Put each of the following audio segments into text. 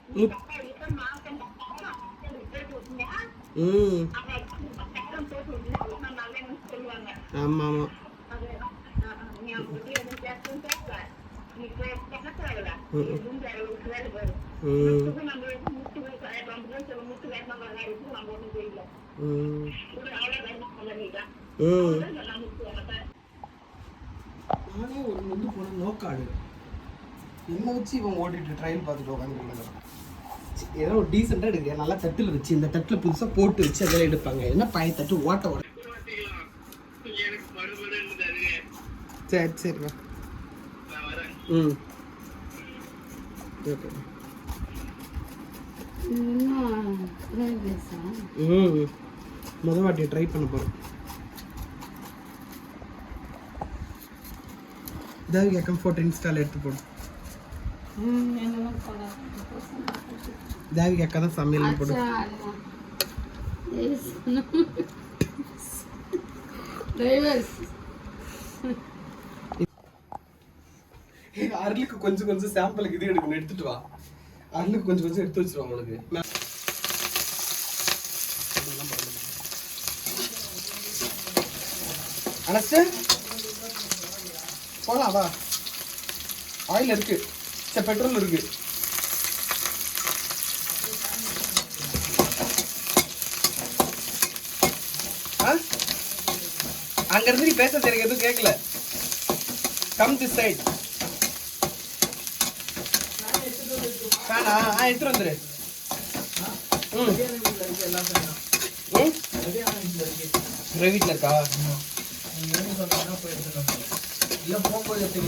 ம் ஆமாம் ஆமாம். நானே ஒரு வந்து போன நோக்காடு என்ன வச்சு இவன் ஓட்டிட்டு ட்ரையல் பார்த்துட்டு உட்காந்துருக்கான். ஏதோ ஒரு டீசெண்டாக எடுக்க நல்லா தட்டில் வச்சு இந்த தட்டில் புதுசாக போட்டு வச்சு அதெல்லாம் எடுப்பாங்க. என்ன பழைய தட்டு ஓட்ட ஓட. சரி சரிண்ணா. ம் ஓகே. மொதல் வாட்டியை ட்ரை பண்ண போகிறோம். ஏதாவது கேட்கும் ஃபோட்டோ இன்ஸ்டாவில் எடுத்து போடும். தேவி அக்கா தான் சமையல் போடு. அருளுக்கு கொஞ்சம் கொஞ்சம் சாம்பிளுக்கு இது எடுக்கணும், எடுத்துட்டு வா. அருளுக்கு கொஞ்சம் கொஞ்சம் எடுத்து வச்சிருவாங்க உனக்கு. அனஸ்ட் போலாம் வா. ஆயில் இருக்கு, சரி பெட்ரோல் இருக்கு. அங்க இருந்து நீ பேச எனக்கு எதுவும் கேட்கல. Come this side. எடுத்துட்டு வந்துரு. வீட்டுல இருக்கா? போகும்போது எப்படி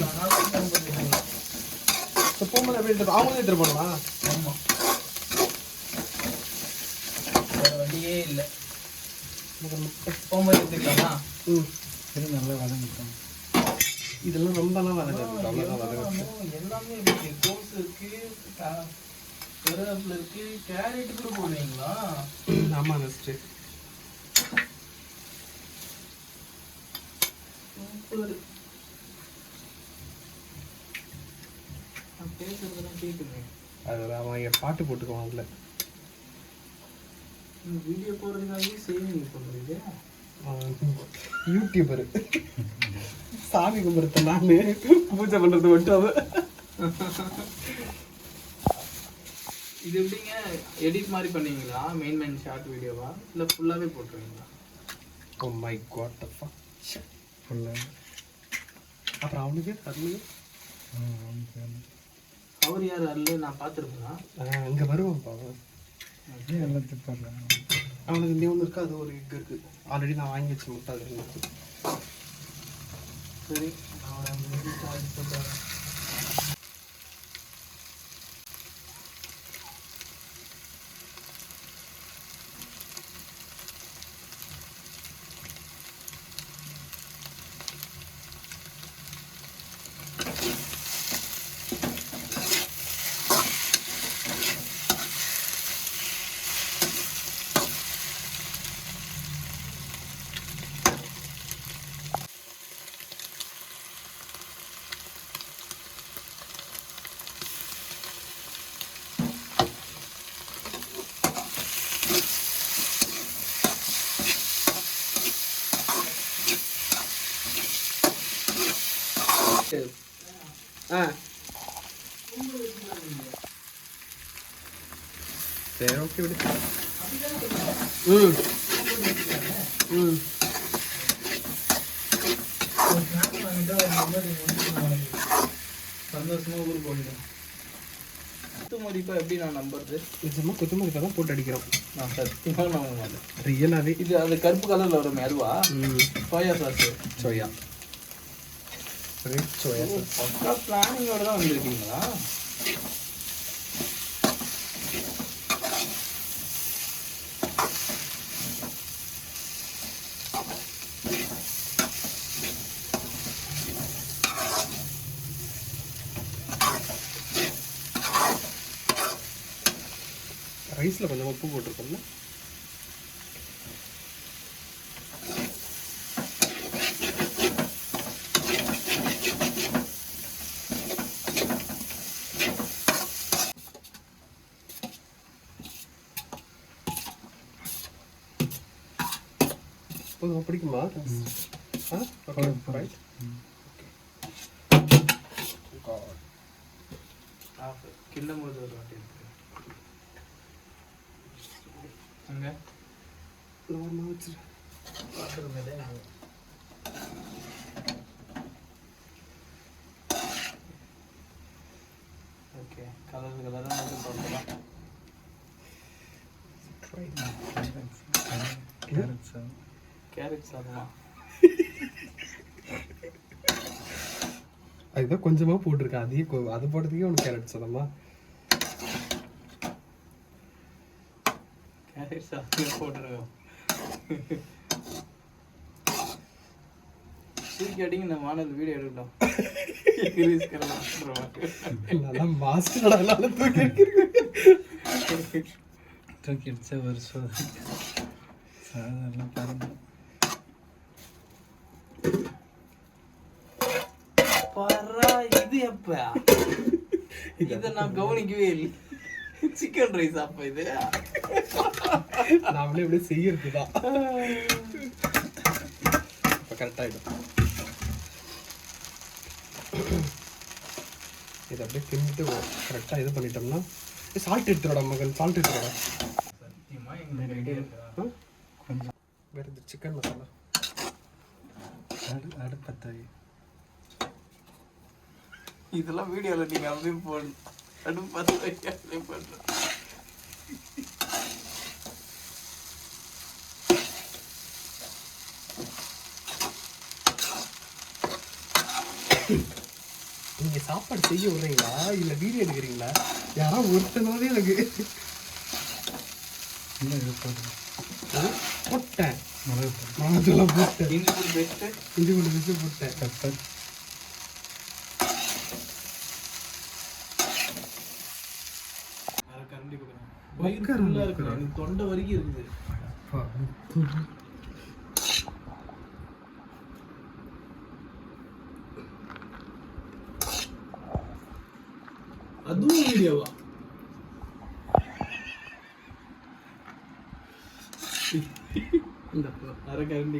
அவங்களே எடுத்துட்டு போகணுமா? ஆமா, வண்டியே இல்லை. போகும்போது எடுத்துக்கலாமா? நல்லா வதங்கிட்டோம். இதெல்லாம் ரொம்பலாம் வதங்க எல்லாமே இருக்கு. கோஸ் இருக்கு, கருவேப்பிலை இருக்கு, கேரட் கூட போடுவீங்களா? ஆமா நெக்ஸ்ட் சூப்பர். பேசுறதுலாம் கேட்குது. அதில் அவன் பாட்டு போட்டுக்குவான். அதில் வீடியோ போடுறதுக்காகவே சேவிங் பண்ணுறீங்க. யூடியூபர் சாமி கும்பிடுத்த நான் பூஜை பண்ணுறது மட்டும் அவன். இது எப்படிங்க எடிட் மாதிரி பண்ணுவீங்களா? மெயின் ஷார்ட் வீடியோவா இல்லை ஃபுல்லாகவே போட்டுருவீங்களா? Oh my God the fuck. ஃபுல்லாக. அப்புறம் அவனுக்கு அருள் அவர் யார்? அருள் நான் பார்த்துருப்பேனா? இங்கே வருவான் பாவம். அப்படியே எல்லாத்தையும் பாடுறேன். அவனுக்கு இங்கே ஒன்று இருக்குது, அது ஒரு எக் இருக்குது. ஆல்ரெடி நான் வாங்கி வச்சு முட்டை அது இருந்துச்சு. சரி நான் சரி ஓகே விடு. சந்தோஷமா ஊருக்கு போயிடும். குத்துமதிப்பா எப்படி நான் நம்புறது? நிஜமாக குத்துமதிப்பா தான் போட்டு அடிக்கிறோம். நான் சத்தியமாக நம்ப மாட்டேன். ரியலாகவே இது அது கருப்பு கலரில் வரும் அதுவா? Soya sauce. Soya soya sauce. பக்கா பிளானிங்கோட தான் வந்திருக்கீங்களா? ரைஸில் கொஞ்சம் உப்பு போட்டிருக்கோம்ல. போதும் பிடிக்குமா? Okay right. கிண்டும் போது ஒரு வாட்டி இருக்கு அங்கே வச்சிரு வாட்டர் மேலே ஓகே கலர் கலராக மட்டும் பார்க்கலாம். கேரட் சாதமா அதுதான் கொஞ்சமாக போட்டிருக்கேன். அது போட்டதுக்கே உனக்கு கேரட் சாதமா? கேரட் சாதம் போட்டுருக்கோம். தூக்கி அடிங்க இந்த மாடல் வீடியோ எடுக்கலாம். நல்லா மாஸ்டர் தூக்கி அடிச்சா ஒரு சாதம் பாருங்க. இது எப்ப இத நான் கவனிக்கவே இல்லை. சிக்கன் ரைஸ் அப்ப இது நாமளே இப்படி செய்யறதுதான். இப்ப கரெக்ட் ஆயிடும். இது அப்படியே கிண்டிட்டு கரெக்டா இது பண்ணிட்டோம்னா சால்ட் எடுத்துடா மகன், சால்ட் எடுத்துடா. கொஞ்சம் வேற சிக்கன் மசாலா அடுப்பத்தாய். இதெல்லாம் வீடியோல நீங்க அப்படியே போடணும். அடுப்பு பார்த்து அப்படியே பண்றேன். நீங்க சாப்பாடு செய்ய விடுறீங்களா இல்ல வீடியோ எடுக்கிறீங்களா? யாராவது ஒருத்தனாவே எனக்கு போட்டேன். மிளகுத்தூள் போட்டேன். இஞ்சி பூண்டு பேஸ்ட் போட்டேன். பெப்பர் தொண்டை வரைக்கும் இருக்குது. அதுவும் வீடியோவா? இந்த அரை கரண்டி